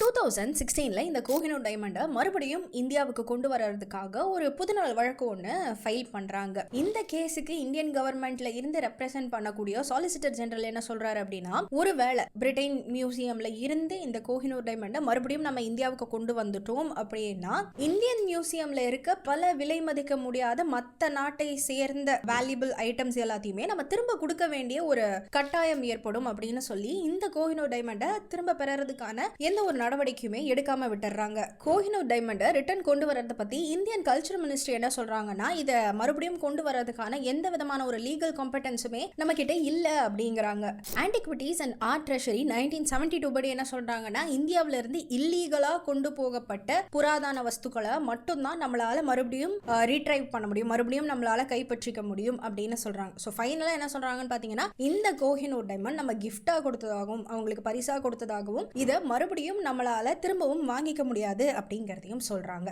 2016 இந்த கோஹினூர் டைமண்டை மறுபடியும் இந்தியாவுக்கு கொண்டு வர்றதுக்காக ஒரு புதுநல் வழக்கு ஒன்று ஃபைல் பண்றாங்க. இந்த கேஸுக்கு இந்தியன் கவர்மெண்ட்ல இருந்து ரெப்ரசென்ட் பண்ணக்கூடிய சாலிசிட்டர் ஜெனரல் என்ன சொல்றாரு அப்படின்னா, ஒருவேளை பிரிட்டன் மியூசியம்ல இருந்து இந்த கோஹினூர் டைமண்டை மறுபடியும் நம்ம இந்தியாவுக்கு கொண்டு வந்துட்டோம் அப்படின்னா, இந்தியன் மியூசியம்ல இருக்க பல விலை மதிக்க முடியாத மற்ற நாட்டை சேர்ந்த வேல்யூபிள் ஐட்டம்ஸ் எல்லாத்தையுமே நம்ம திரும்ப கொடுக்க வேண்டிய ஒரு கட்டாயம் ஏற்படும் அப்படின்னு சொல்லி இந்த கோஹினூர் டைமண்டை திரும்ப பெறறதுக்கான எந்த ஒரு நடவடிக்கையுமே எடுக்காம விட்டுறாங்க. கோஹினூர் டைமண்டை ரிட்டர்ன் கொண்டு வரதை பத்தி இந்தியன் கல்ச்சர் மினிஸ்ட்ரி என்ன சொல்றாங்கன்னா, இதை மறுபடியும் கொண்டு வரதுக்கான எந்த விதமான ஒரு லீகல் காம்படன்ஸுமே நம்ம கிட்ட இல்ல அப்படிங்கிறாங்க. ஆன்டிக்விட்டிஸ் அண்ட் ஆர்ட் ட்ரெஷரி 1972 படி என்ன சொல்றாங்கன்னா, இந்தியாவில இருந்து இல்லீகலா கொண்டு போகப்பட்ட புராதன வஸ்துக்களை மட்டும்தான் நம்மளால மறுபடியும் ரீட்ரைவ் பண்ண முடியும், மறுபடியும் நம்மளால கைப்பற்றிக்க முடியும் அப்படின்னு சொல்றாங்க. ஸோ ஃபைனலா என்ன சொல்றாங்கன்னு பாத்தீங்கன்னா, இந்த கோஹினூர் டைமண்ட் நம்ம கிஃப்டா கொடுத்ததாகவும் அவங்களுக்கு பரிசா கொடுத்ததாகவும் இதை மறுபடியும் நம்மளால திரும்பவும் வாங்கிக்க முடியாது அப்படிங்கிறதையும் சொல்றாங்க.